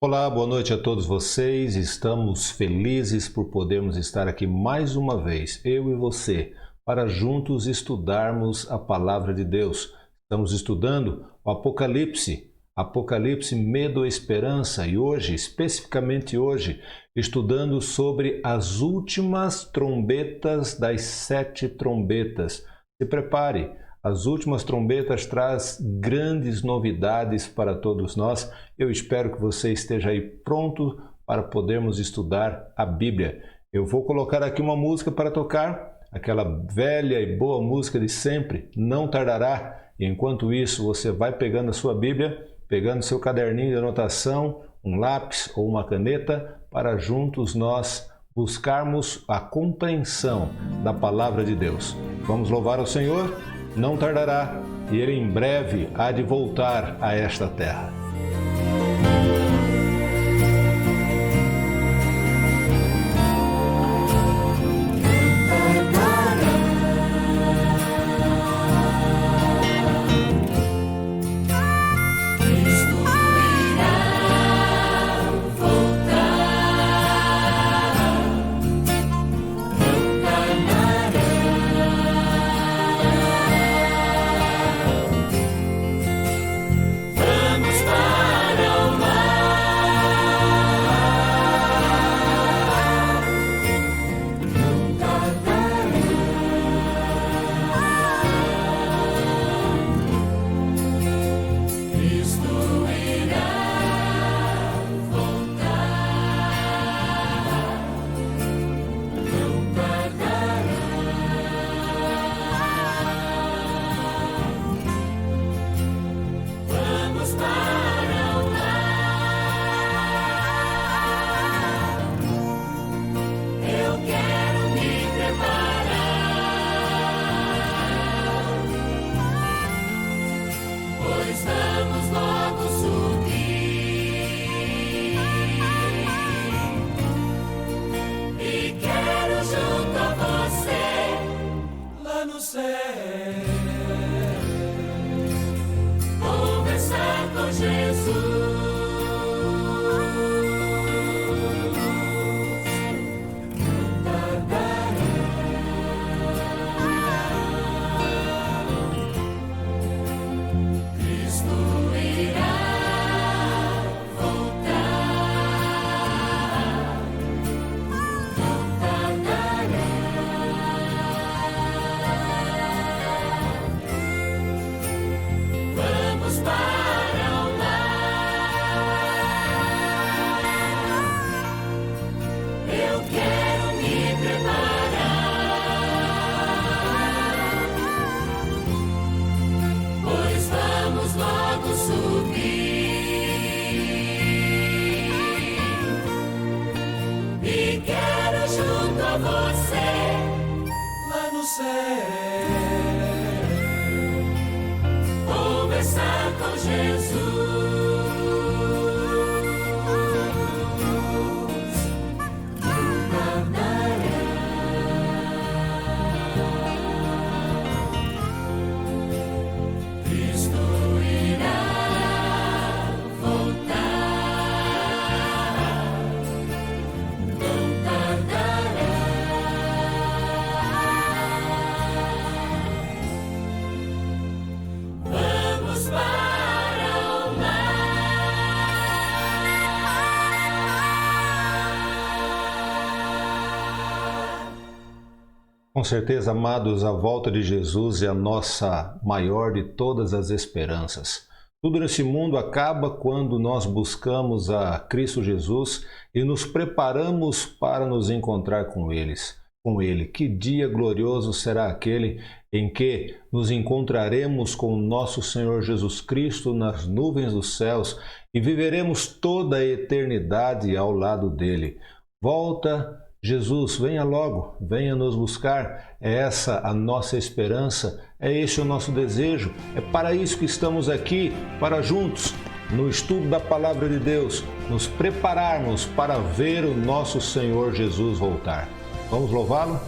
Olá, boa noite a todos vocês. Estamos felizes por podermos estar aqui mais uma vez, eu e você, para juntos estudarmos a Palavra de Deus. Estamos estudando o Apocalipse, medo ou esperança, e hoje, especificamente hoje, estudando sobre as últimas trombetas das 7 trombetas. Se prepare! As últimas trombetas traz grandes novidades para todos nós. Eu espero que você esteja aí pronto para podermos estudar a Bíblia. Eu vou colocar aqui uma música para tocar, aquela velha e boa música de sempre, Não Tardará. E enquanto isso, você vai pegando a sua Bíblia, pegando seu caderninho de anotação, um lápis ou uma caneta, para juntos nós buscarmos a compreensão da Palavra de Deus. Vamos louvar ao Senhor? Não tardará, e Ele em breve há de voltar a esta terra. Com certeza, amados, a volta de Jesus é a nossa maior de todas as esperanças. Tudo nesse mundo acaba quando nós buscamos a Cristo Jesus e nos preparamos para nos encontrar com Ele. Que dia glorioso será aquele em que nos encontraremos com o nosso Senhor Jesus Cristo nas nuvens dos céus e viveremos toda a eternidade ao lado dele. Volta Jesus, venha logo, venha nos buscar. É essa a nossa esperança, é esse o nosso desejo. É para isso que estamos aqui, para juntos, no estudo da Palavra de Deus, nos prepararmos para ver o nosso Senhor Jesus voltar. Vamos louvá-lo?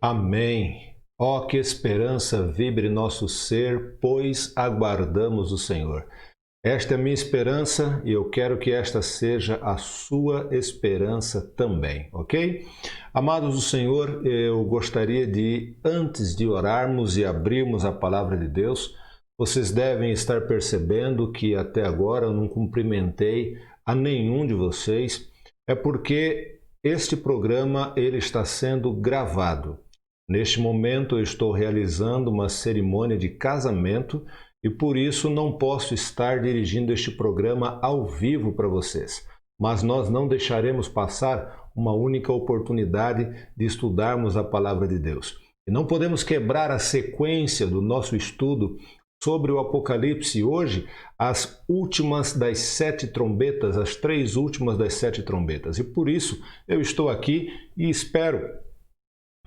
Amém. Ó, que esperança vibre nosso ser, pois aguardamos o Senhor. Esta é a minha esperança e eu quero que esta seja a sua esperança também, ok? Amados do Senhor, eu gostaria de, antes de orarmos e abrirmos a palavra de Deus, Vocês devem estar percebendo que até agora eu não cumprimentei a nenhum de vocês. É porque este programa ele está sendo gravado. Neste momento eu estou realizando uma cerimônia de casamento e por isso não posso estar dirigindo este programa ao vivo para vocês. Mas nós não deixaremos passar uma única oportunidade de estudarmos a Palavra de Deus. E não podemos quebrar a sequência do nosso estudo sobre o Apocalipse hoje, as últimas das 7 trombetas, as 3 últimas das 7 trombetas. E por isso eu estou aqui e espero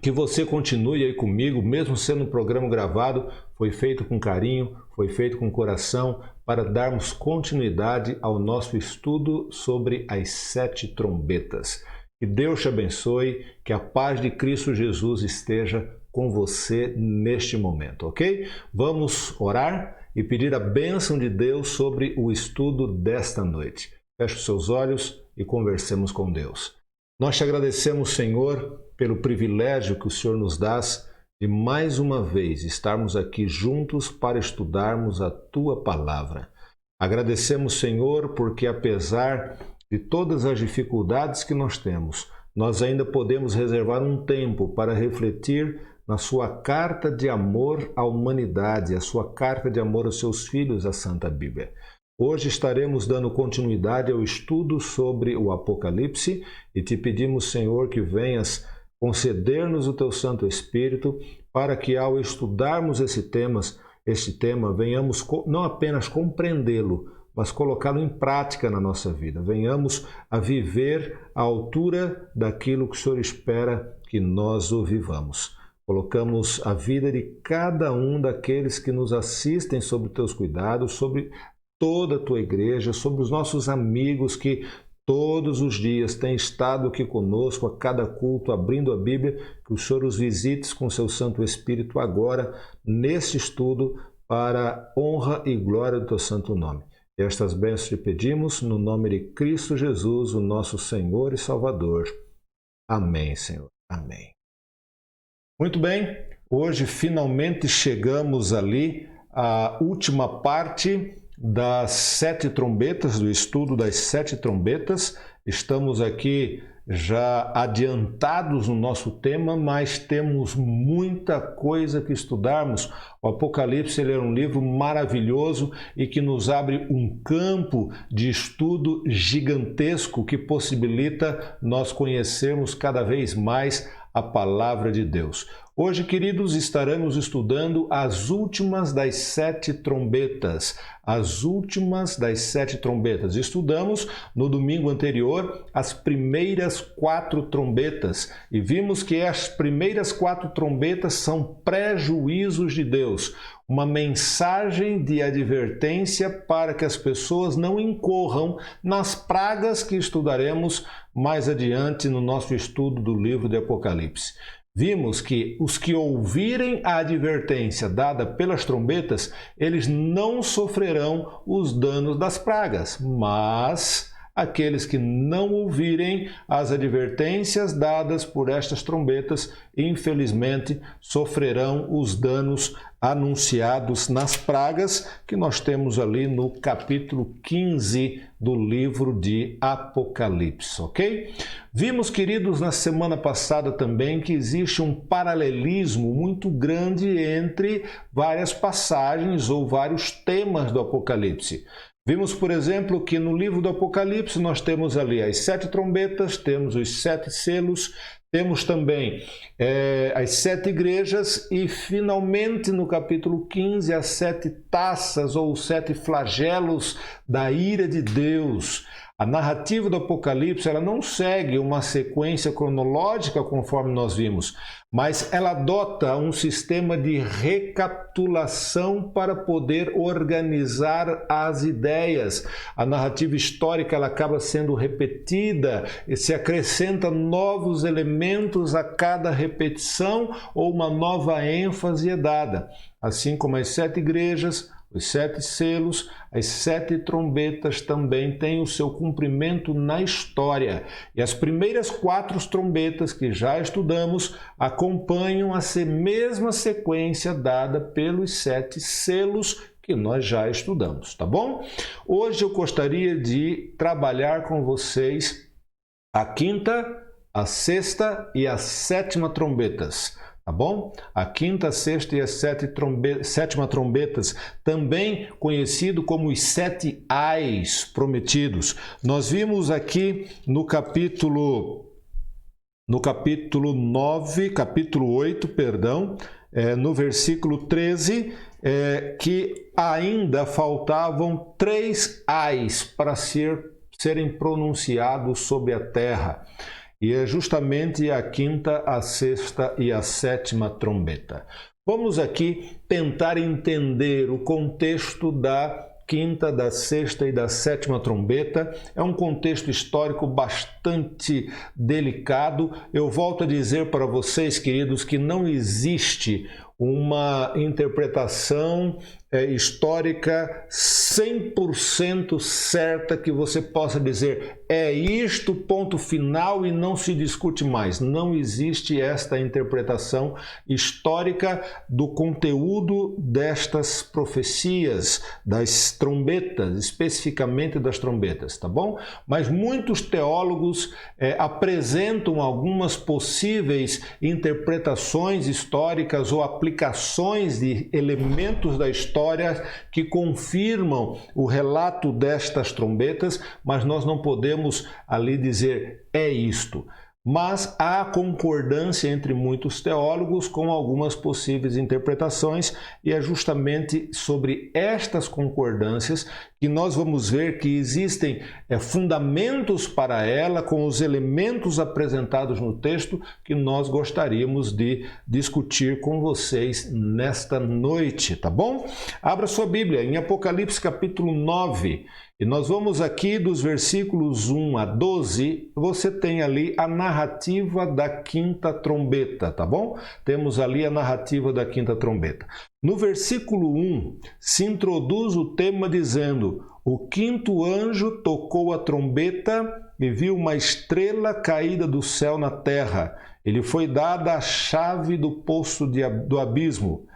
que você continue aí comigo, mesmo sendo um programa gravado, foi feito com carinho, foi feito com coração, para darmos continuidade ao nosso estudo sobre as 7 trombetas. Que Deus te abençoe, que a paz de Cristo Jesus esteja com você neste momento, ok? Vamos orar e pedir a bênção de Deus sobre o estudo desta noite. Feche os seus olhos e conversemos com Deus. Nós te agradecemos, Senhor, pelo privilégio que o Senhor nos dá de mais uma vez estarmos aqui juntos para estudarmos a Tua Palavra. Agradecemos, Senhor, porque apesar de todas as dificuldades que nós temos, nós ainda podemos reservar um tempo para refletir na sua carta de amor à humanidade, a sua carta de amor aos seus filhos, a Santa Bíblia. Hoje estaremos dando continuidade ao estudo sobre o Apocalipse e te pedimos, Senhor, que venhas conceder-nos o teu Santo Espírito para que ao estudarmos este tema, venhamos não apenas compreendê-lo, mas colocá-lo em prática na nossa vida. Venhamos a viver à altura daquilo que o Senhor espera que nós o vivamos. Colocamos a vida de cada um daqueles que nos assistem sob teus cuidados, sobre toda a tua igreja, sobre os nossos amigos que todos os dias têm estado aqui conosco a cada culto, abrindo a Bíblia, que o Senhor os visites com seu Santo Espírito agora, neste estudo, para a honra e glória do teu santo nome. Estas bênçãos te pedimos no nome de Cristo Jesus, o nosso Senhor e Salvador. Amém, Senhor. Amém. Muito bem, hoje finalmente chegamos ali à última parte das 7 trombetas, do estudo das 7 trombetas. Estamos aqui já adiantados no nosso tema, mas temos muita coisa que estudarmos. O Apocalipse ele é um livro maravilhoso e que nos abre um campo de estudo gigantesco que possibilita nós conhecermos cada vez mais a Palavra de Deus. Hoje, queridos, estaremos estudando as últimas das 7 trombetas. As últimas das 7 trombetas. Estudamos no domingo anterior as primeiras 4 trombetas e vimos que as primeiras 4 trombetas são pré-juízos de Deus, uma mensagem de advertência para que as pessoas não incorram nas pragas que estudaremos mais adiante no nosso estudo do livro de Apocalipse. Vimos que os que ouvirem a advertência dada pelas trombetas, eles não sofrerão os danos das pragas, mas aqueles que não ouvirem as advertências dadas por estas trombetas, infelizmente, sofrerão os danos anunciados nas pragas que nós temos ali no capítulo 15 do livro de Apocalipse, ok? Vimos, queridos, na semana passada também que existe um paralelismo muito grande entre várias passagens ou vários temas do Apocalipse. Vimos, por exemplo, que no livro do Apocalipse nós temos ali as 7 trombetas, temos os 7 selos, temos também as 7 igrejas e, finalmente, no capítulo 15, as 7 taças ou 7 flagelos da ira de Deus. A narrativa do Apocalipse ela não segue uma sequência cronológica conforme nós vimos, mas ela adota um sistema de recapitulação para poder organizar as ideias. A narrativa histórica ela acaba sendo repetida e se acrescenta novos elementos a cada repetição ou uma nova ênfase é dada. Assim como as 7 igrejas, os 7 selos, as 7 trombetas também têm o seu cumprimento na história. E as primeiras 4 trombetas que já estudamos acompanham a mesma sequência dada pelos 7 selos que nós já estudamos, tá bom? Hoje eu gostaria de trabalhar com vocês a quinta, a sexta e a sétima trombetas. Tá bom? A quinta, sexta e a sétima trombetas, também conhecido como os 7 ais prometidos. Nós vimos aqui no capítulo 8, no versículo 13, que ainda faltavam 3 ais para serem pronunciados sobre a terra. E é justamente a quinta, a sexta e a sétima trombeta. Vamos aqui tentar entender o contexto da quinta, da sexta e da sétima trombeta. É um contexto histórico bastante delicado. Eu volto a dizer para vocês, queridos, que não existe uma interpretação histórica 100% certa que você possa dizer é isto, ponto final e não se discute mais. Não existe esta interpretação histórica do conteúdo destas profecias, das trombetas, especificamente das trombetas, tá bom? Mas muitos teólogos apresentam algumas possíveis interpretações históricas ou aplicações de elementos da história que confirmam o relato destas trombetas, mas nós não podemos ali dizer é isto. Mas há concordância entre muitos teólogos com algumas possíveis interpretações e é justamente sobre estas concordâncias que nós vamos ver que existem fundamentos para ela com os elementos apresentados no texto que nós gostaríamos de discutir com vocês nesta noite, tá bom? Abra sua Bíblia em Apocalipse capítulo 9. E nós vamos aqui dos versículos 1 a 12, você tem ali a narrativa da quinta trombeta, tá bom? Temos ali a narrativa da quinta trombeta. No versículo 1, se introduz o tema dizendo: o quinto anjo tocou a trombeta e viu uma estrela caída do céu na terra. Ele foi dada a chave do poço do abismo.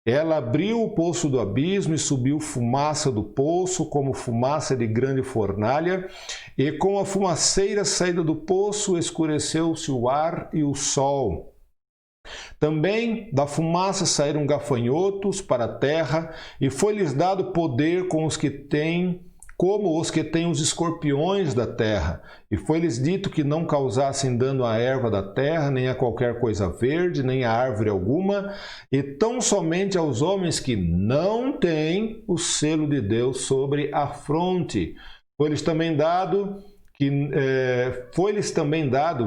Ela abriu o poço do abismo e subiu fumaça do poço, como fumaça de grande fornalha, e com a fumaceira saída do poço escureceu-se o ar e o sol. Também da fumaça saíram gafanhotos para a terra, e foi-lhes dado poder como os que têm os escorpiões da terra. E foi-lhes dito que não causassem dano à erva da terra, nem a qualquer coisa verde, nem a árvore alguma, e tão somente aos homens que não têm o selo de Deus sobre a fronte. Foi-lhes também dado,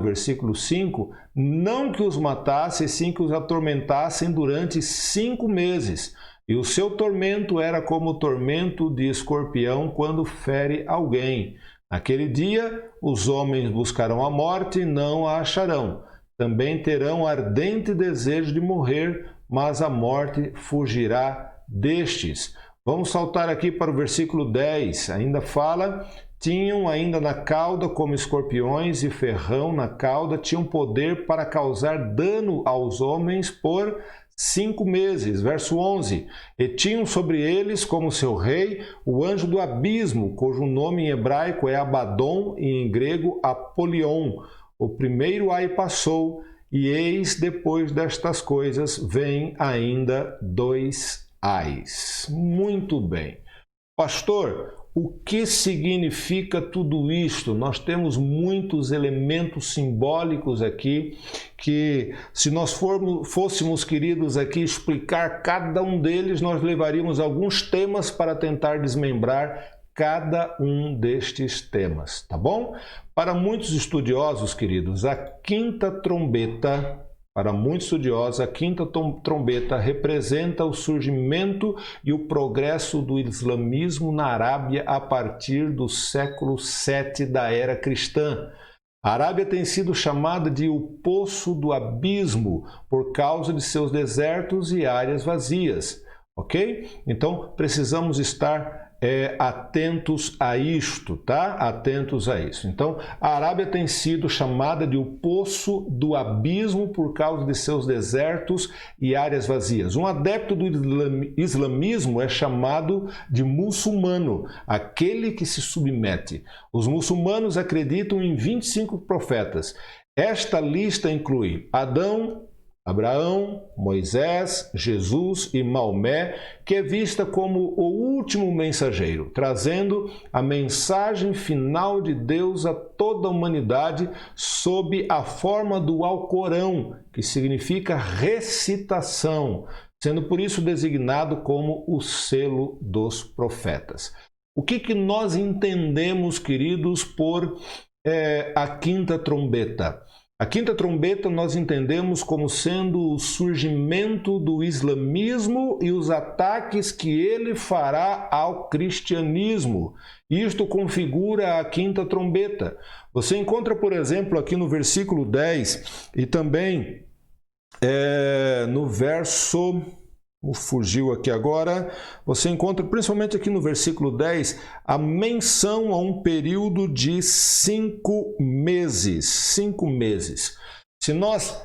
versículo 5, não que os matasse, sim que os atormentassem durante 5 meses. E o seu tormento era como o tormento de escorpião quando fere alguém. Naquele dia, os homens buscarão a morte e não a acharão. Também terão ardente desejo de morrer, mas a morte fugirá destes. Vamos saltar aqui para o versículo 10. Ainda fala: tinham ainda na cauda como escorpiões e ferrão na cauda, tinham poder para causar dano aos homens por 5 meses. Verso 11. E tinham sobre eles como seu rei o anjo do abismo, cujo nome em hebraico é Abaddon e em grego Apolion. O primeiro ai passou, e eis depois destas coisas vem ainda 2 ais. Muito bem. Pastor, o que significa tudo isto? Nós temos muitos elementos simbólicos aqui que, se nós fôssemos, queridos, aqui explicar cada um deles, nós levaríamos alguns temas para tentar desmembrar cada um destes temas, tá bom? Para muitos estudiosos, queridos, a quinta trombeta representa o surgimento e o progresso do islamismo na Arábia a partir do século 7 da era cristã. A Arábia tem sido chamada de o Poço do Abismo por causa de seus desertos e áreas vazias, ok? Então, precisamos estar atentos a isto, tá? Atentos a isso. Então, a Arábia tem sido chamada de o poço do abismo por causa de seus desertos e áreas vazias. Um adepto do islamismo é chamado de muçulmano, aquele que se submete. Os muçulmanos acreditam em 25 profetas. Esta lista inclui Adão, Abraão, Moisés, Jesus e Maomé, que é vista como o último mensageiro, trazendo a mensagem final de Deus a toda a humanidade sob a forma do Alcorão, que significa recitação, sendo por isso designado como o selo dos profetas. O que nós entendemos, queridos, por a quinta trombeta? A quinta trombeta nós entendemos como sendo o surgimento do islamismo e os ataques que ele fará ao cristianismo. Isto configura a quinta trombeta. Você encontra, por exemplo, aqui no versículo 10 e também no verso... Fugiu aqui agora. Você encontra, principalmente aqui no versículo 10, a menção a um período de 5 meses. 5 meses. Se nós,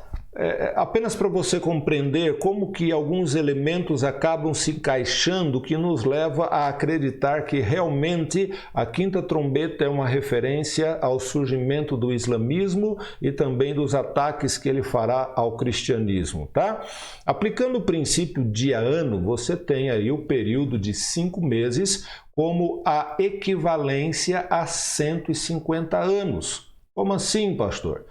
apenas para você compreender como que alguns elementos acabam se encaixando, que nos leva a acreditar que realmente a quinta trombeta é uma referência ao surgimento do islamismo e também dos ataques que ele fará ao cristianismo, tá? Aplicando o princípio dia-ano, você tem aí o período de 5 meses como a equivalência a 150 anos. Como assim, pastor?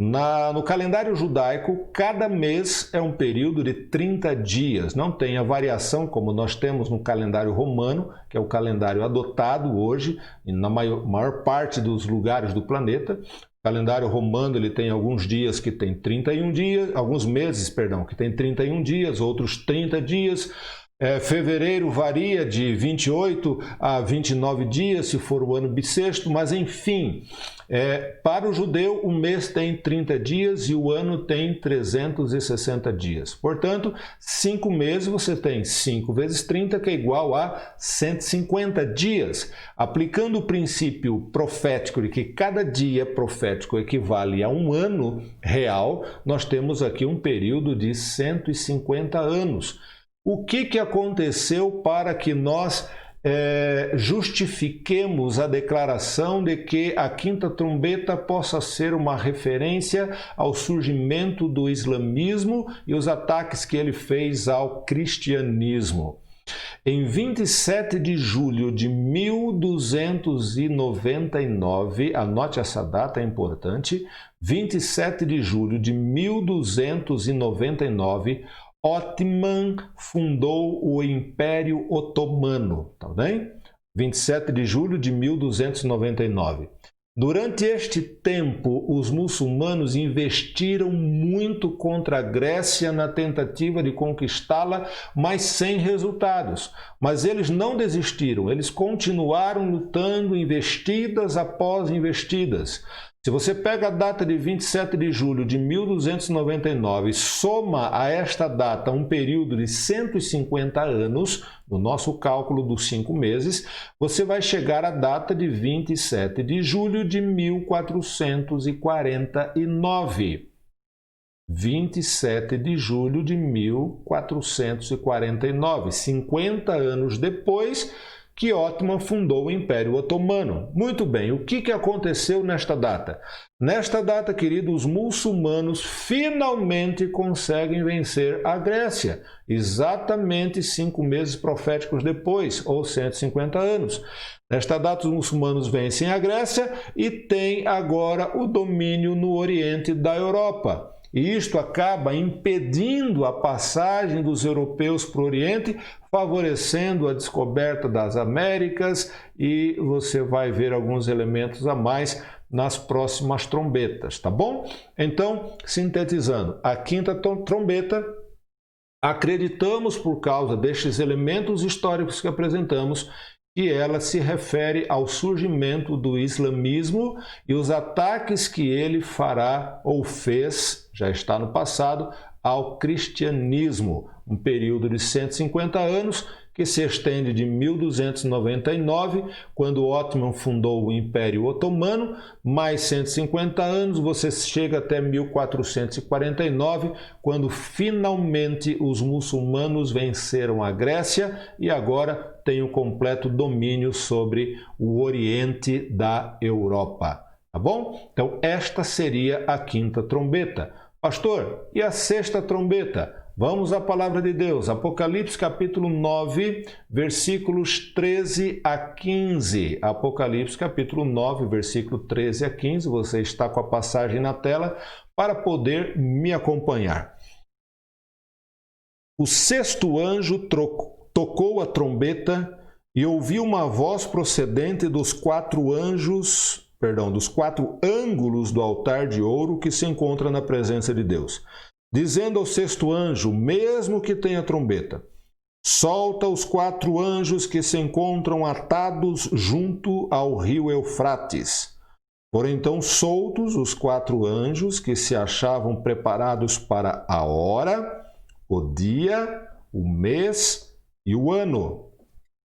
No calendário judaico, cada mês é um período de 30 dias. Não tem a variação como nós temos no calendário romano, que é o calendário adotado hoje na maior parte dos lugares do planeta. O calendário romano ele tem alguns dias que tem 31 dias, alguns meses, perdão, que tem 31 dias, outros 30 dias. Fevereiro varia de 28 a 29 dias, se for o ano bissexto, mas enfim, para o judeu o mês tem 30 dias e o ano tem 360 dias. Portanto, 5 meses você tem 5 vezes 30, que é igual a 150 dias. Aplicando o princípio profético de que cada dia profético equivale a um ano real, nós temos aqui um período de 150 anos. O que aconteceu para que nós justifiquemos a declaração de que a quinta trombeta possa ser uma referência ao surgimento do islamismo e os ataques que ele fez ao cristianismo? Em 27 de julho de 1299, anote essa data, é importante, 27 de julho de 1299, Otman fundou o Império Otomano, tá bem? 27 de julho de 1299. Durante este tempo, os muçulmanos investiram muito contra a Grécia na tentativa de conquistá-la, mas sem resultados. Mas eles não desistiram, eles continuaram lutando, investidas após investidas. Se você pega a data de 27 de julho de 1299 e soma a esta data um período de 150 anos, no nosso cálculo dos 5 meses, você vai chegar à data de 27 de julho de 1449. 27 de julho de 1449, 50 anos depois que Otman fundou o Império Otomano. Muito bem, o que aconteceu nesta data? Nesta data, queridos, os muçulmanos finalmente conseguem vencer a Grécia, exatamente 5 meses proféticos depois, ou 150 anos. Nesta data, os muçulmanos vencem a Grécia e têm agora o domínio no Oriente da Europa. E isto acaba impedindo a passagem dos europeus para o Oriente, favorecendo a descoberta das Américas, e você vai ver alguns elementos a mais nas próximas trombetas, tá bom? Então, sintetizando, a quinta trombeta, acreditamos por causa destes elementos históricos que apresentamos, que ela se refere ao surgimento do islamismo e os ataques que ele fará ou fez, já está no passado, ao cristianismo. Um período de 150 anos que se estende de 1299, quando Otman fundou o Império Otomano, mais 150 anos, você chega até 1449, quando finalmente os muçulmanos venceram a Grécia e agora têm o completo domínio sobre o Oriente da Europa. Tá bom? Então, esta seria a quinta trombeta. Pastor, e a sexta trombeta? Vamos à palavra de Deus. Apocalipse capítulo 9, versículos 13 a 15. Apocalipse capítulo 9, versículo 13 a 15. Você está com a passagem na tela para poder me acompanhar. O sexto anjo tocou a trombeta e ouvi uma voz procedente dos quatro ângulos do altar de ouro que se encontra na presença de Deus, dizendo ao sexto anjo, mesmo que tenha trombeta, solta os quatro anjos que se encontram atados junto ao rio Eufrates. Foram então soltos os quatro anjos que se achavam preparados para a hora, o dia, o mês e o ano,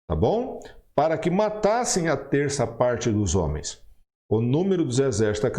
tá bom? Para que matassem a terça parte dos homens. O número dos exércitos da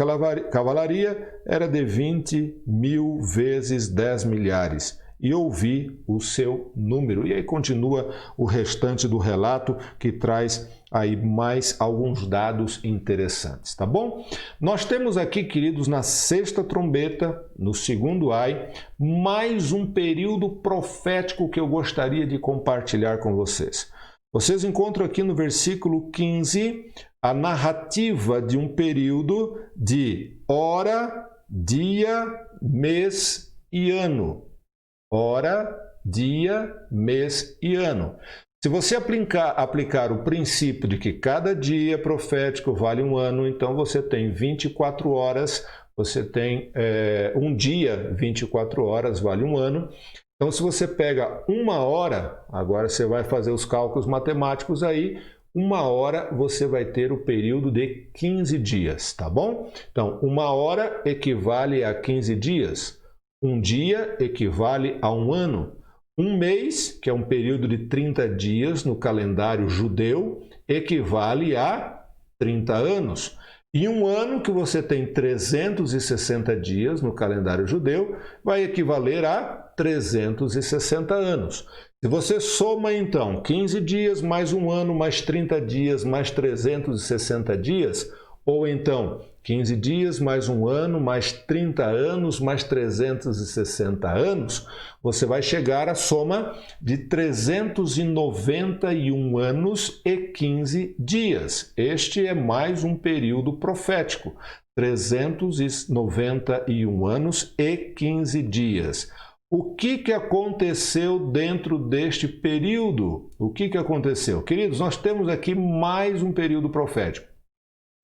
cavalaria era de 20.000 vezes 10 milhares. E ouvi o seu número. E aí continua o restante do relato, que traz aí mais alguns dados interessantes, tá bom? Nós temos aqui, queridos, na sexta trombeta, no segundo ai, mais um período profético que eu gostaria de compartilhar com vocês. Vocês encontram aqui no versículo 15 a narrativa de um período de hora, dia, mês e ano. Hora, dia, mês e ano. Se você aplicar o princípio de que cada dia profético vale um ano, então você tem 24 horas, você tem um dia, 24 horas vale um ano. Então, se você pega uma hora, agora você vai fazer os cálculos matemáticos aí, uma hora você vai ter o período de 15 dias, tá bom? Então, uma hora equivale a 15 dias, um dia equivale a um ano, um mês, que é um período de 30 dias no calendário judeu, equivale a 30 anos. E um ano que você tem 360 dias no calendário judeu vai equivaler a 360 anos. Se você soma, então, 15 dias mais um ano, mais 30 dias, mais 360 dias, ou então 15 dias mais um ano, mais 30 anos, mais 360 anos, você vai chegar à soma de 391 anos e 15 dias. Este é mais um período profético, 391 anos e 15 dias. O que aconteceu dentro deste período? O que aconteceu? Queridos, nós temos aqui mais um período profético.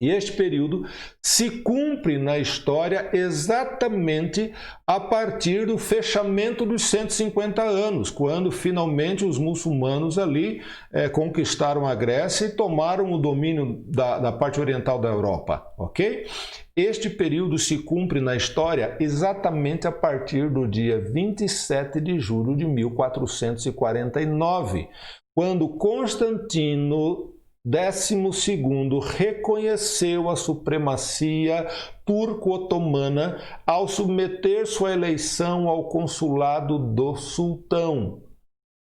E este período se cumpre na história exatamente a partir do fechamento dos 150 anos, quando finalmente os muçulmanos ali conquistaram a Grécia e tomaram o domínio da parte oriental da Europa, ok? Este período se cumpre na história exatamente a partir do dia 27 de julho de 1449, quando Constantino XII reconheceu a supremacia turco-otomana ao submeter sua eleição ao consulado do sultão.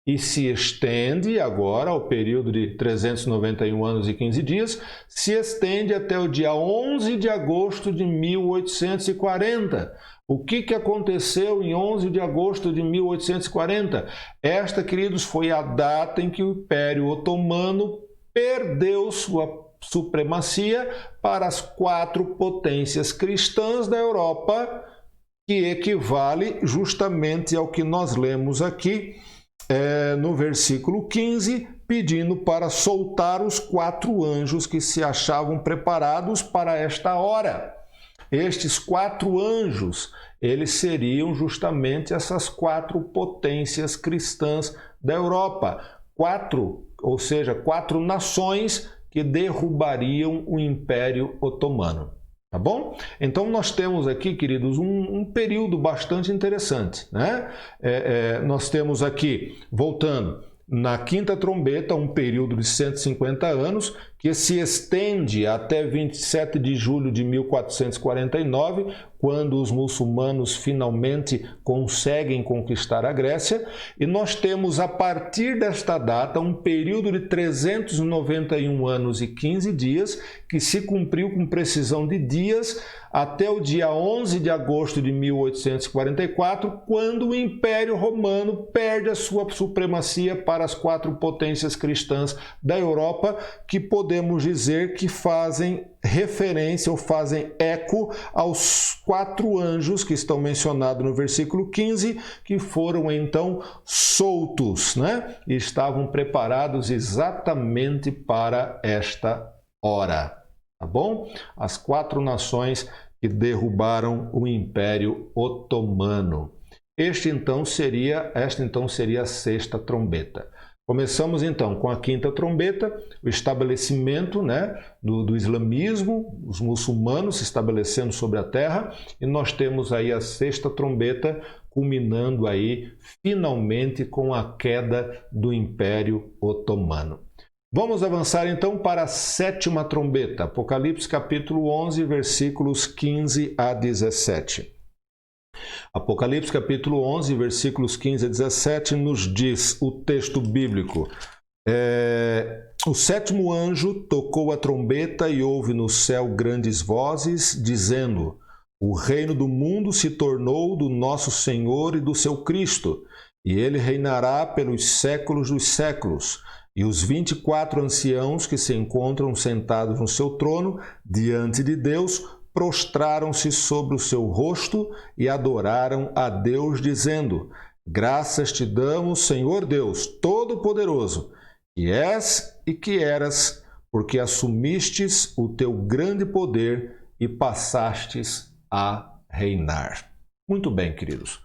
E se estende agora ao período de 391 anos e 15 dias, se estende até o dia 11 de agosto de 1840. O que aconteceu em 11 de agosto de 1840? Esta, queridos, foi a data em que o Império Otomano perdeu sua supremacia para as quatro potências cristãs da Europa, que equivale justamente ao que nós lemos aqui no versículo 15, pedindo para soltar os quatro anjos que se achavam preparados para esta hora. Estes quatro anjos, eles seriam justamente essas quatro potências cristãs da Europa. Ou seja, quatro nações que derrubariam o Império Otomano. Tá bom? Então, nós temos aqui, queridos, um período bastante interessante, né? Nós temos aqui, voltando, na quinta trombeta, um período de 150 anos, que se estende até 27 de julho de 1449, quando os muçulmanos finalmente conseguem conquistar a Grécia. E nós temos, a partir desta data, um período de 391 anos e 15 dias, que se cumpriu com precisão de dias, até o dia 11 de agosto de 1844, quando o Império Romano perde a sua supremacia para as 4 potências cristãs da Europa, que podemos dizer que fazem referência ou fazem eco aos 4 anjos que estão mencionados no versículo 15, que foram então soltos, né? E estavam preparados exatamente para esta hora. Tá bom? As 4 nações que derrubaram o Império Otomano. Esta então seria a sexta trombeta. Começamos então com a quinta trombeta, o estabelecimento, né, do islamismo, os muçulmanos se estabelecendo sobre a terra, e nós temos aí a sexta trombeta, culminando aí finalmente com a queda do Império Otomano. Vamos avançar então para a sétima trombeta, Apocalipse capítulo 11, versículos 15 a 17. Apocalipse capítulo 11, versículos 15 a 17, nos diz o texto bíblico: o sétimo anjo tocou a trombeta e houve no céu grandes vozes, dizendo: o reino do mundo se tornou do nosso Senhor e do seu Cristo, e ele reinará pelos séculos dos séculos. E os 24 anciãos que se encontram sentados no seu trono, diante de Deus, prostraram-se sobre o seu rosto e adoraram a Deus, dizendo: graças te damos, Senhor Deus Todo-Poderoso, que és e que eras, porque assumistes o teu grande poder e passastes a reinar. Muito bem, queridos.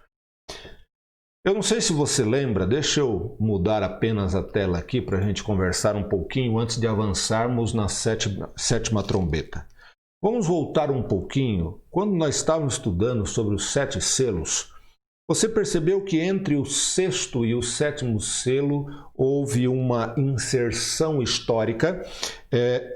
Eu não sei se você lembra, deixa eu mudar apenas a tela aqui para a gente conversar um pouquinho antes de avançarmos na sétima trombeta. Vamos voltar um pouquinho. Quando nós estávamos estudando sobre os 7 selos, você percebeu que entre o sexto e o sétimo selo houve uma inserção histórica,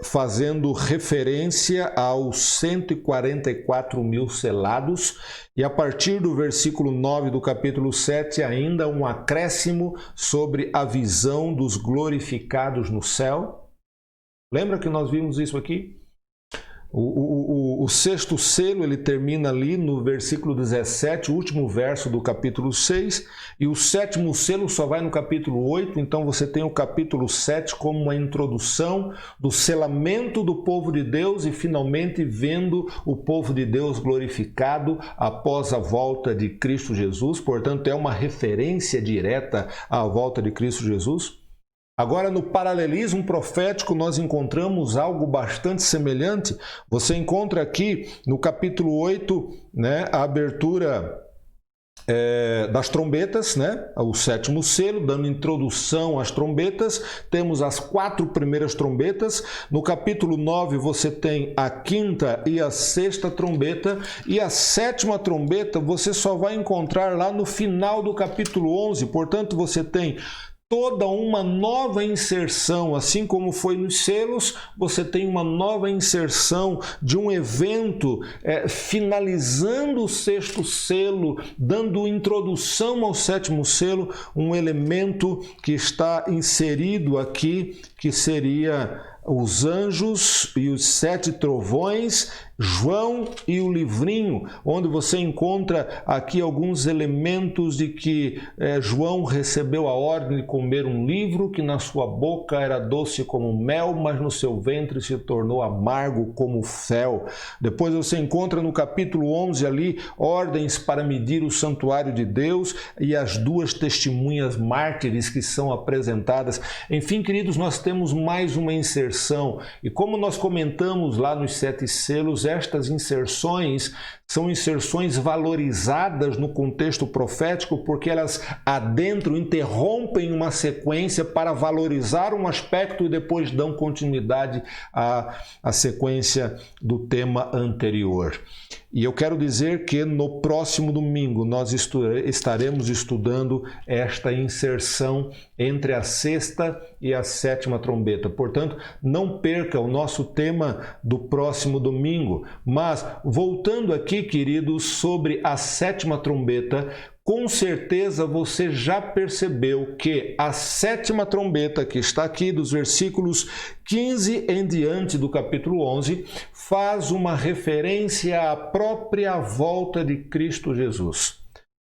fazendo referência aos 144 mil selados, e a partir do versículo 9 do capítulo 7 ainda um acréscimo sobre a visão dos glorificados no céu. Lembra que nós vimos isso aqui? O sexto selo, ele termina ali no versículo 17, o último verso do capítulo 6, e o sétimo selo só vai no capítulo 8, então você tem o capítulo 7 como uma introdução do selamento do povo de Deus e finalmente vendo o povo de Deus glorificado após a volta de Cristo Jesus, portanto é uma referência direta à volta de Cristo Jesus. Agora, no paralelismo profético, nós encontramos algo bastante semelhante. Você encontra aqui no capítulo 8, né, a abertura das trombetas, né, o sétimo selo, dando introdução às trombetas. Temos as 4 primeiras trombetas. No capítulo 9 você tem a quinta e a sexta trombeta. E a sétima trombeta você só vai encontrar lá no final do capítulo 11. Portanto, você tem toda uma nova inserção, assim como foi nos selos, você tem uma nova inserção de um evento finalizando o sexto selo, dando introdução ao sétimo selo, um elemento que está inserido aqui, que seria os anjos e os 7 trovões, João e o livrinho, onde você encontra aqui alguns elementos de que João recebeu a ordem de comer um livro que na sua boca era doce como mel, mas no seu ventre se tornou amargo como fel. Depois você encontra no capítulo 11 ali ordens para medir o santuário de Deus e as 2 testemunhas mártires que são apresentadas. Enfim, queridos, nós temos mais uma inserção, e como nós comentamos lá nos 7 selos, estas inserções são inserções valorizadas no contexto profético porque elas adentram, interrompem uma sequência para valorizar um aspecto e depois dão continuidade à sequência do tema anterior. E eu quero dizer que no próximo domingo nós estaremos estudando esta inserção entre a sexta e a sétima trombeta. Portanto, não perca o nosso tema do próximo domingo. Mas, voltando aqui, queridos, sobre a sétima trombeta, com certeza você já percebeu que a sétima trombeta, que está aqui dos versículos 15 em diante do capítulo 11, faz uma referência à própria volta de Cristo Jesus.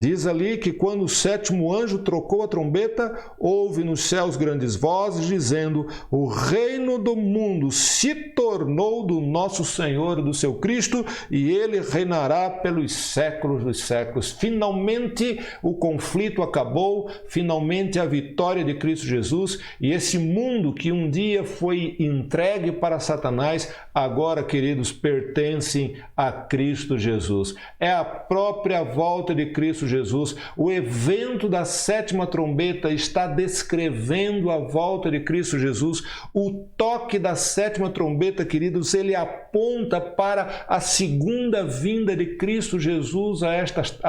Diz ali que quando o sétimo anjo trocou a trombeta, houve nos céus grandes vozes dizendo: o reino do mundo se tornou do nosso Senhor e do seu Cristo, e ele reinará pelos séculos dos séculos. Finalmente o conflito acabou, finalmente a vitória de Cristo Jesus, e esse mundo que um dia foi entregue para Satanás, agora, queridos, pertencem a Cristo Jesus. É a própria volta de Cristo Jesus. O evento da sétima trombeta está descrevendo a volta de Cristo Jesus. O toque da sétima trombeta, queridos, ele aponta para a segunda vinda de Cristo Jesus a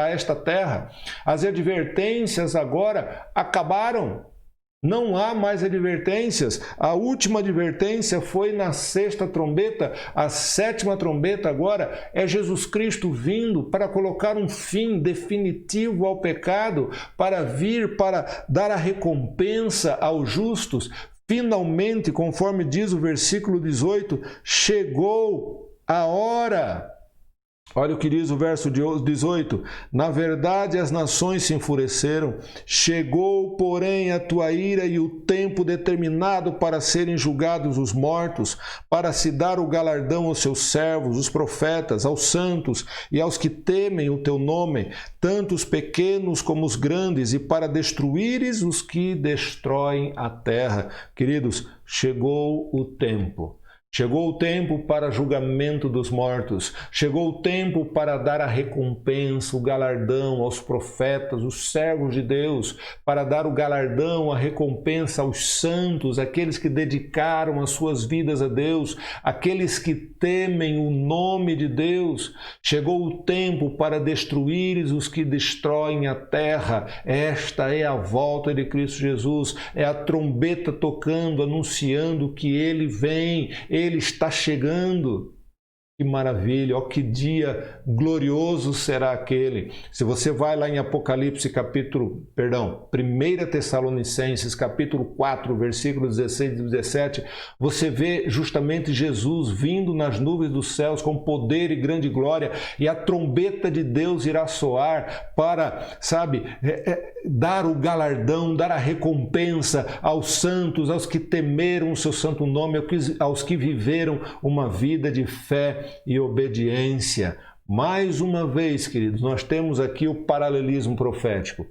esta terra. As advertências agora acabaram. Não há mais advertências. A última advertência foi na sexta trombeta. A sétima trombeta agora é Jesus Cristo vindo para colocar um fim definitivo ao pecado, para vir para dar a recompensa aos justos. Finalmente, conforme diz o versículo 18, chegou a hora. Olha o que diz o verso 18. Na verdade, as nações se enfureceram. Chegou, porém, a tua ira e o tempo determinado para serem julgados os mortos, para se dar o galardão aos seus servos, os profetas, aos santos e aos que temem o teu nome, tanto os pequenos como os grandes, e para destruíres os que destroem a terra. Queridos, chegou o tempo. Chegou o tempo para julgamento dos mortos. Chegou o tempo para dar a recompensa, o galardão aos profetas, os servos de Deus, para dar o galardão, a recompensa aos santos, aqueles que dedicaram as suas vidas a Deus, aqueles que temem o nome de Deus. Chegou o tempo para destruir os que destroem a terra. Esta é a volta de Cristo Jesus. É a trombeta tocando, anunciando que Ele vem. Ele está chegando. Que maravilha, ó, que dia glorioso será aquele. Se você vai lá em Apocalipse 1 Tessalonicenses capítulo 4, versículos 16 e 17, você vê justamente Jesus vindo nas nuvens dos céus com poder e grande glória, e a trombeta de Deus irá soar para, dar o galardão, dar a recompensa aos santos, aos que temeram o seu santo nome, aos que viveram uma vida de fé e obediência. Mais uma vez, queridos, nós temos aqui o paralelismo profético.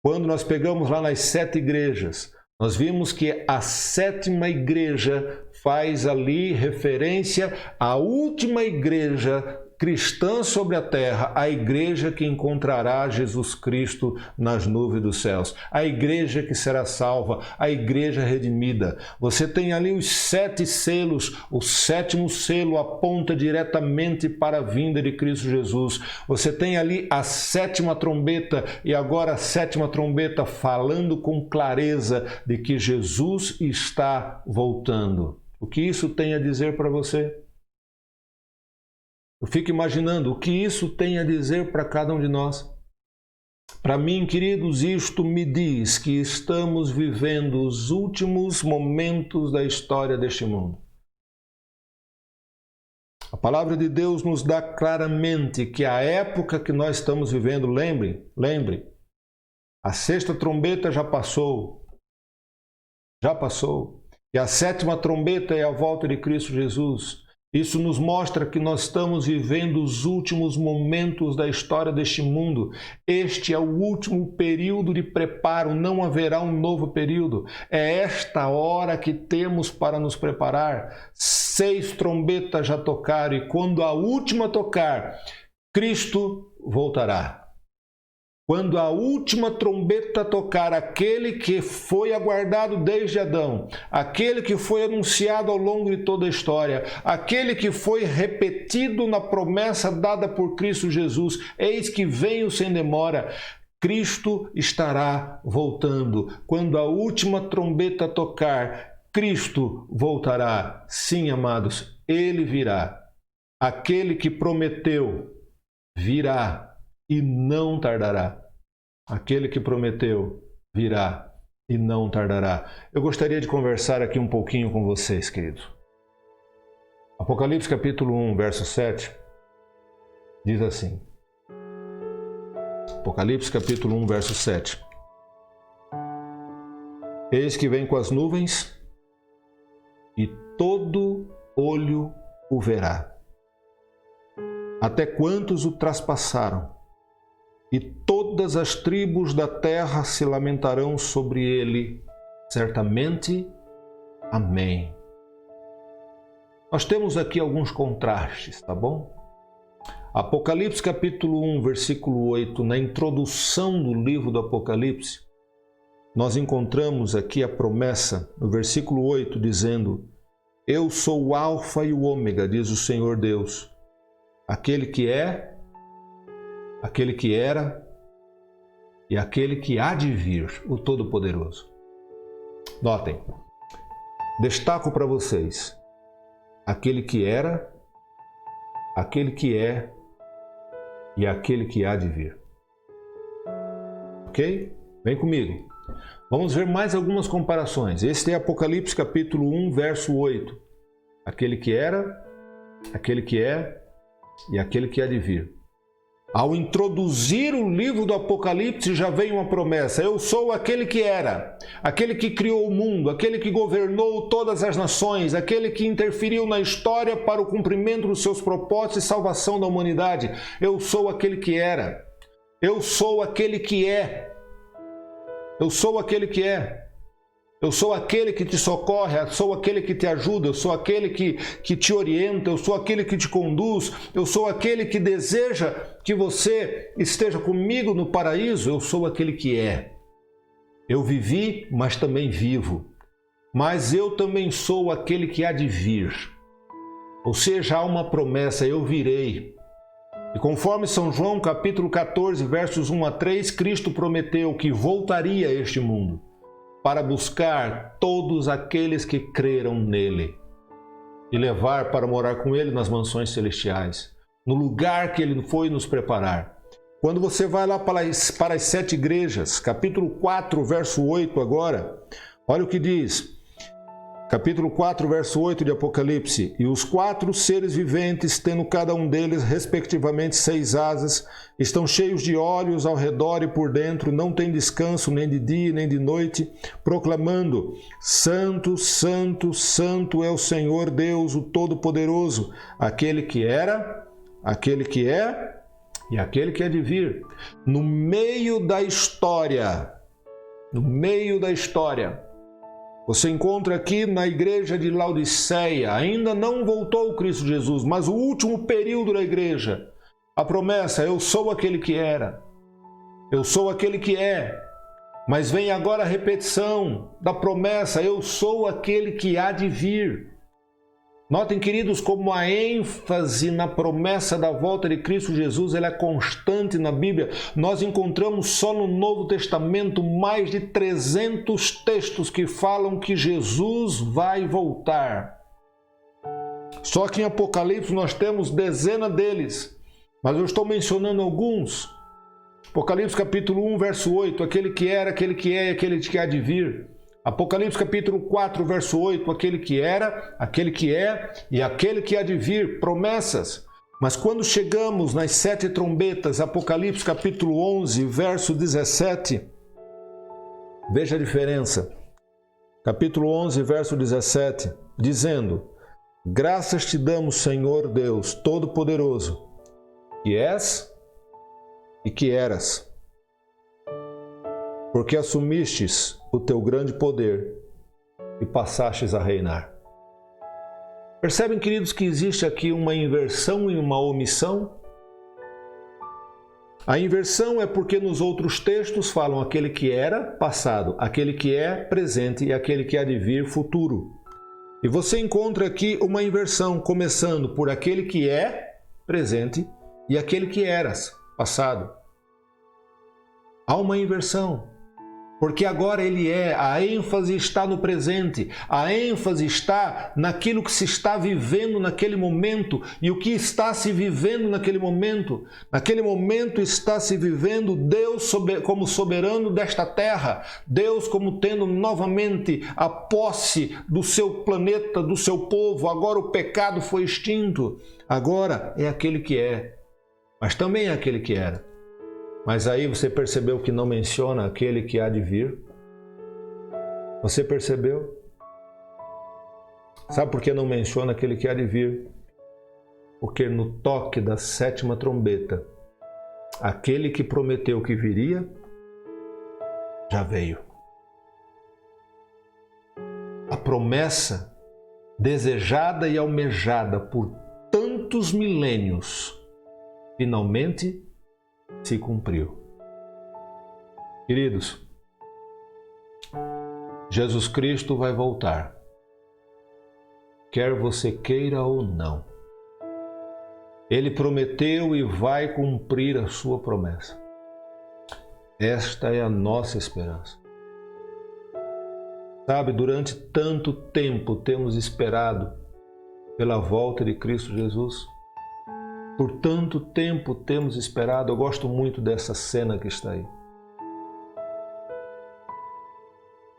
Quando nós pegamos lá nas 7 igrejas, nós vimos que a sétima igreja faz ali referência à última igreja cristã sobre a terra, a igreja que encontrará Jesus Cristo nas nuvens dos céus, a igreja que será salva, a igreja redimida. Você tem ali os 7 selos, o 7º selo aponta diretamente para a vinda de Cristo Jesus. Você tem ali a 7ª trombeta, e agora a 7ª trombeta falando com clareza de que Jesus está voltando. O que isso tem a dizer para você? Eu fico imaginando o que isso tem a dizer para cada um de nós. Para mim, queridos, isto me diz que estamos vivendo os últimos momentos da história deste mundo. A palavra de Deus nos dá claramente que a época que nós estamos vivendo, lembre, a 6ª trombeta já passou, e a 7ª trombeta é a volta de Cristo Jesus. Isso nos mostra que nós estamos vivendo os últimos momentos da história deste mundo. Este é o último período de preparo, não haverá um novo período. É esta hora que temos para nos preparar. 6 trombetas já tocaram, e quando a última tocar, Cristo voltará. Quando a última trombeta tocar, aquele que foi aguardado desde Adão, aquele que foi anunciado ao longo de toda a história, aquele que foi repetido na promessa dada por Cristo Jesus, eis que venho sem demora, Cristo estará voltando. Quando a última trombeta tocar, Cristo voltará. Sim, amados, Ele virá. Aquele que prometeu virá. E não tardará. Aquele que prometeu virá e não tardará. Eu gostaria de conversar aqui um pouquinho com vocês, queridos. Apocalipse capítulo 1, verso 7, diz assim. Apocalipse capítulo 1, verso 7. Eis que vem com as nuvens e todo olho o verá. Até quantos o traspassaram? E todas as tribos da terra se lamentarão sobre ele, certamente. Amém. Nós temos aqui alguns contrastes, tá bom? Apocalipse capítulo 1, versículo 8, na introdução do livro do Apocalipse, nós encontramos aqui a promessa, no versículo 8, dizendo: Eu sou o Alfa e o Ômega, diz o Senhor Deus, aquele que é, aquele que era e aquele que há de vir, o Todo-Poderoso. Notem, destaco para vocês, aquele que era, aquele que é e aquele que há de vir. Ok? Vem comigo. Vamos ver mais algumas comparações. Este é Apocalipse capítulo 1, verso 8. Aquele que era, aquele que é e aquele que há de vir. Ao introduzir o livro do Apocalipse, já vem uma promessa. Eu sou aquele que era, aquele que criou o mundo, aquele que governou todas as nações, aquele que interferiu na história para o cumprimento dos seus propósitos e salvação da humanidade. Eu sou aquele que era. Eu sou aquele que é. Eu sou aquele que é. Eu sou aquele que te socorre, eu sou aquele que te ajuda, eu sou aquele que te orienta, eu sou aquele que te conduz, eu sou aquele que deseja que você esteja comigo no paraíso, eu sou aquele que é. Eu vivi, mas também vivo. Mas eu também sou aquele que há de vir. Ou seja, há uma promessa, eu virei. E conforme São João capítulo 14, versos 1 a 3, Cristo prometeu que voltaria a este mundo para buscar todos aqueles que creram nele e levar para morar com ele nas mansões celestiais, no lugar que ele foi nos preparar. Quando você vai lá para as 7 igrejas, capítulo 4, verso 8 agora, olha o que diz. Capítulo 4, verso 8 de Apocalipse. E os 4 seres viventes, tendo cada um deles, respectivamente, 6 asas, estão cheios de olhos ao redor e por dentro, não tem descanso nem de dia nem de noite, proclamando: Santo, Santo, Santo é o Senhor Deus, o Todo-Poderoso, aquele que era, aquele que é e aquele que há de vir. No meio da história, você encontra aqui na igreja de Laodiceia, ainda não voltou o Cristo Jesus, mas o último período da igreja, a promessa: eu sou aquele que era, eu sou aquele que é, mas vem agora a repetição da promessa: eu sou aquele que há de vir. Notem, queridos, como a ênfase na promessa da volta de Cristo Jesus ela é constante na Bíblia. Nós encontramos só no Novo Testamento mais de 300 textos que falam que Jesus vai voltar. Só que em Apocalipse nós temos dezenas deles, mas eu estou mencionando alguns. Apocalipse capítulo 1, verso 8, aquele que era, aquele que é e aquele que há de vir. Apocalipse capítulo 4, verso 8, aquele que era, aquele que é e aquele que há de vir, promessas. Mas quando chegamos nas 7 trombetas, Apocalipse capítulo 11, verso 17, veja a diferença. Capítulo 11, verso 17, dizendo: Graças te damos, Senhor Deus Todo-Poderoso, que és e que eras, porque assumistes o teu grande poder e passastes a reinar. Percebem, queridos, que existe aqui uma inversão e uma omissão? A inversão é porque nos outros textos falam aquele que era passado, aquele que é presente e aquele que há de vir futuro. E você encontra aqui uma inversão, começando por aquele que é presente e aquele que eras passado. Há uma inversão, porque agora ele é, a ênfase está no presente, a ênfase está naquilo que se está vivendo naquele momento, e o que está se vivendo naquele momento está se vivendo Deus como soberano desta terra, Deus como tendo novamente a posse do seu planeta, do seu povo. Agora o pecado foi extinto, agora é aquele que é, mas também é aquele que era. Mas aí você percebeu que não menciona aquele que há de vir? Você percebeu? Sabe por que não menciona aquele que há de vir? Porque no toque da 7ª trombeta, aquele que prometeu que viria, já veio. A promessa desejada e almejada por tantos milênios, finalmente se cumpriu. Queridos, Jesus Cristo vai voltar, quer você queira ou não. Ele prometeu e vai cumprir a sua promessa. Esta é a nossa esperança. Sabe, durante tanto tempo temos esperado pela volta de Cristo Jesus. Por tanto tempo temos esperado. Eu gosto muito dessa cena que está aí.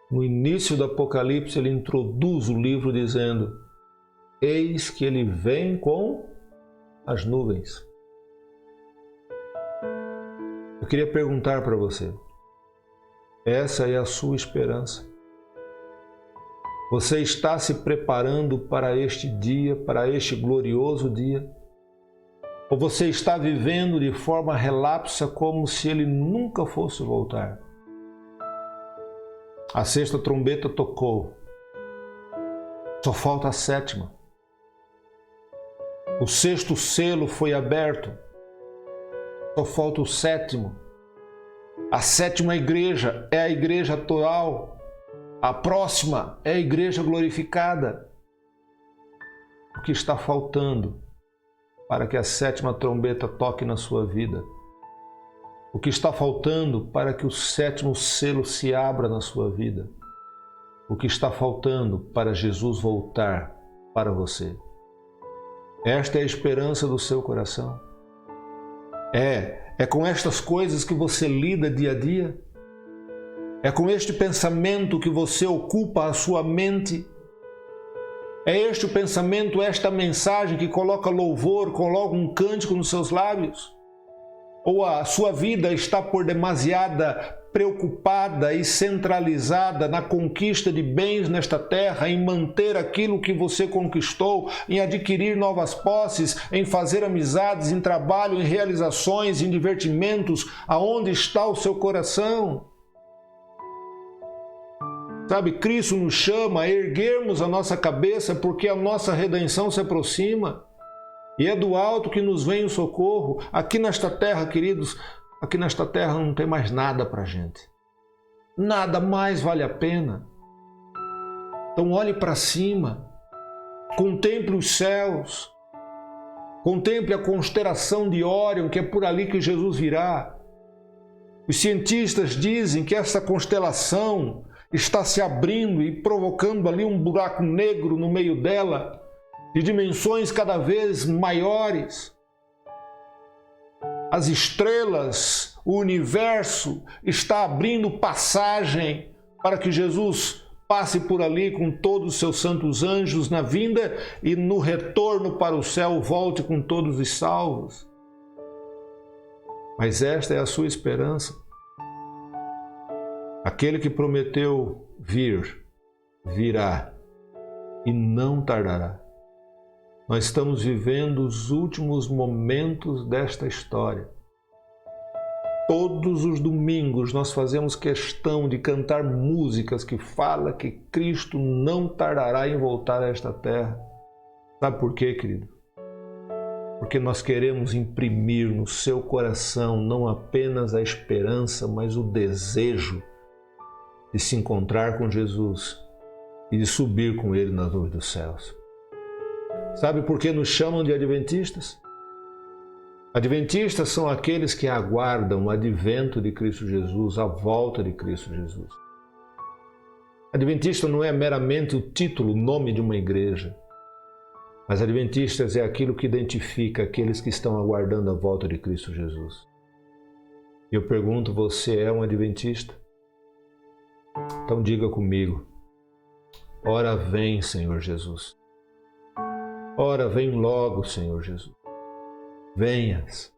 No início do Apocalipse, ele introduz o livro dizendo: eis que ele vem com as nuvens. Eu queria perguntar para você, essa é a sua esperança? Você está se preparando para este dia, para este glorioso dia? Ou você está vivendo de forma relapsa como se ele nunca fosse voltar? A 6ª trombeta tocou. Só falta a 7ª. O 6º selo foi aberto. Só falta o 7º. A 7ª igreja é a igreja atual. A próxima é a igreja glorificada. O que está faltando para que a 7ª trombeta toque na sua vida? O que está faltando para que o 7º selo se abra na sua vida? O que está faltando para Jesus voltar para você? Esta é a esperança do seu coração? É com estas coisas que você lida dia a dia? É com este pensamento que você ocupa a sua mente? É este o pensamento, esta mensagem que coloca louvor, coloca um cântico nos seus lábios? Ou a sua vida está por demasiada preocupada e centralizada na conquista de bens nesta terra, em manter aquilo que você conquistou, em adquirir novas posses, em fazer amizades, em trabalho, em realizações, em divertimentos? Aonde está o seu coração? Sabe, Cristo nos chama a erguermos a nossa cabeça porque a nossa redenção se aproxima. E é do alto que nos vem o socorro. Aqui nesta terra, queridos, aqui nesta terra não tem mais nada para a gente. Nada mais vale a pena. Então olhe para cima, contemple os céus, contemple a constelação de Órion, que é por ali que Jesus virá. Os cientistas dizem que essa constelação está se abrindo e provocando ali um buraco negro no meio dela, de dimensões cada vez maiores. As estrelas, o universo está abrindo passagem para que Jesus passe por ali com todos os seus santos anjos na vinda e no retorno para o céu volte com todos os salvos. Mas esta é a sua esperança. Aquele que prometeu vir, virá e não tardará. Nós estamos vivendo os últimos momentos desta história. Todos os domingos nós fazemos questão de cantar músicas que falam que Cristo não tardará em voltar a esta terra. Sabe por quê, querido? porque nós queremos imprimir no seu coração não apenas a esperança, mas o desejo de se encontrar com Jesus e de subir com Ele nas nuvens dos céus. Sabe por que nos chamam de adventistas? Adventistas são aqueles que aguardam o advento de Cristo Jesus, a volta de Cristo Jesus. Adventista não é meramente o título, o nome de uma igreja. Mas adventistas é aquilo que identifica aqueles que estão aguardando a volta de Cristo Jesus. Eu pergunto, você é um adventista? Então diga comigo, ora vem, Senhor Jesus. Ora vem logo, Senhor Jesus. Venhas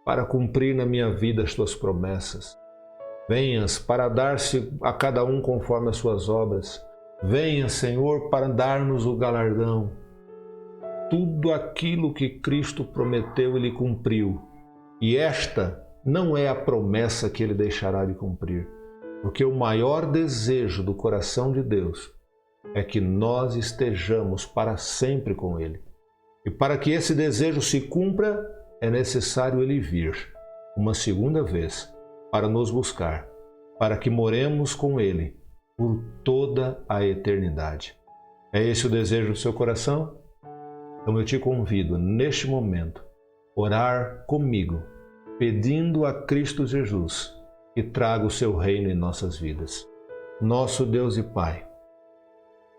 para cumprir na minha vida as tuas promessas. Venhas para dar-se a cada um conforme as suas obras. Venha, Senhor, para dar-nos o galardão. Tudo aquilo que Cristo prometeu, Ele cumpriu. E esta não é a promessa que Ele deixará de cumprir. Porque o maior desejo do coração de Deus é que nós estejamos para sempre com Ele. E para que esse desejo se cumpra, é necessário Ele vir uma segunda vez para nos buscar, para que moremos com Ele por toda a eternidade. É esse o desejo do seu coração? Então eu te convido, neste momento, orar comigo, pedindo a Cristo Jesus que traga o seu reino em nossas vidas. Nosso Deus e Pai,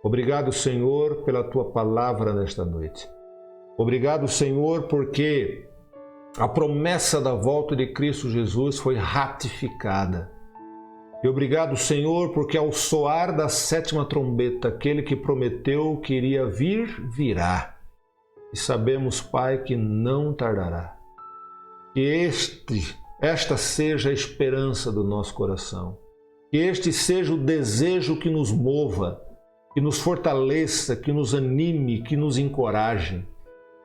obrigado, Senhor, pela tua palavra nesta noite. Obrigado, Senhor, porque a promessa da volta de Cristo Jesus foi ratificada. E obrigado, Senhor, porque ao soar da sétima trombeta, aquele que prometeu que iria vir, virá. E sabemos, Pai, que não tardará. Que esta seja a esperança do nosso coração. Que este seja o desejo que nos mova, que nos fortaleça, que nos anime, que nos encoraje.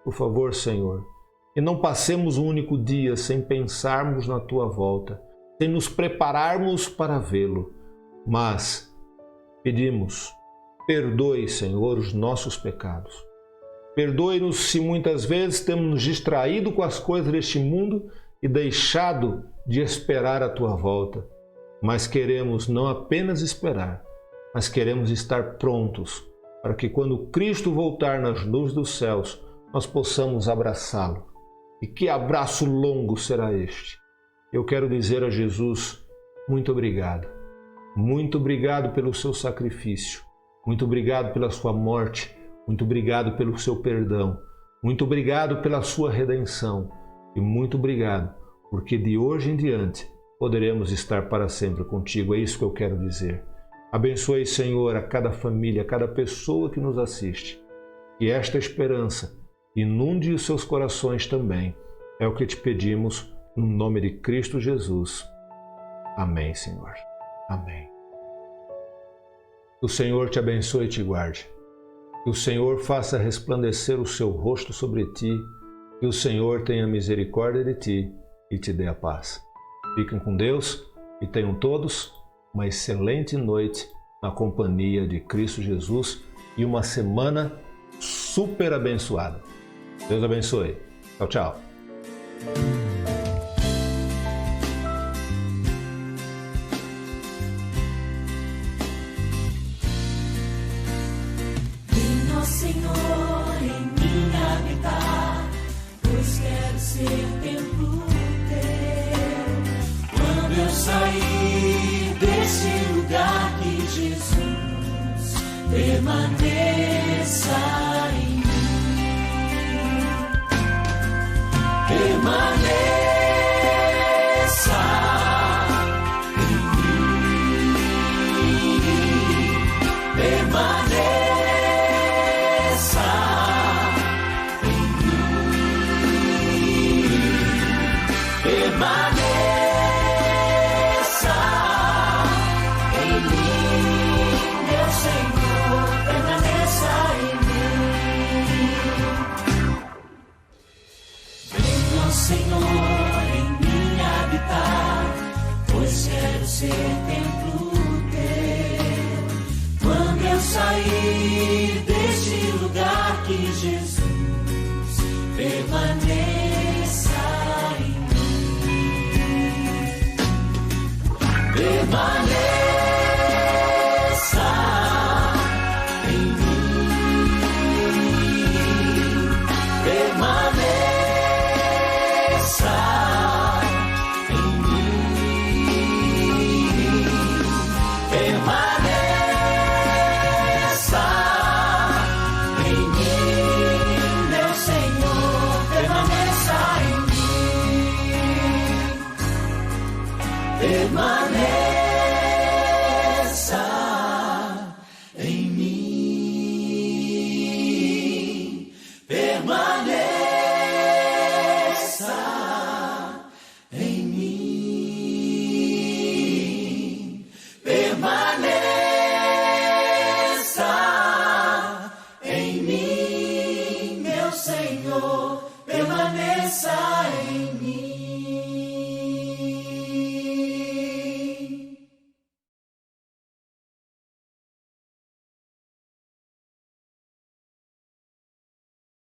Por favor, Senhor, que não passemos um único dia sem pensarmos na Tua volta, sem nos prepararmos para vê-lo, mas pedimos, perdoe, Senhor, os nossos pecados. Perdoe-nos se muitas vezes temos nos distraído com as coisas deste mundo e deixado de esperar a Tua volta, mas queremos não apenas esperar, mas queremos estar prontos para que quando Cristo voltar nas nuvens dos céus, nós possamos abraçá-lo. E que abraço longo será este? Eu quero dizer a Jesus, muito obrigado. Muito obrigado pelo seu sacrifício. Muito obrigado pela sua morte. Muito obrigado pelo seu perdão. Muito obrigado pela sua redenção. E muito obrigado, porque de hoje em diante poderemos estar para sempre contigo. É isso que eu quero dizer. Abençoe, Senhor, a cada família, a cada pessoa que nos assiste. Que esta esperança inunde os seus corações também. É o que te pedimos, no nome de Cristo Jesus. Amém, Senhor. Amém. Que o Senhor te abençoe e te guarde. Que o Senhor faça resplandecer o seu rosto sobre ti. Que o Senhor tenha misericórdia de ti e te dê a paz. Fiquem com Deus e tenham todos uma excelente noite na companhia de Cristo Jesus e uma semana super abençoada. Deus abençoe. Tchau, tchau. Venha, Senhor, em mim habitar, pois quero ser templo teu. Quando eu sair deste lugar, que Jesus permaneça em mim. Permaneça em mim, permaneça em mim, permaneça em mim, meu Senhor, permaneça em mim. Senhor, em mim habitar, pois quero ser templo teu. Quando eu sair deste lugar, que Jesus permaneça mais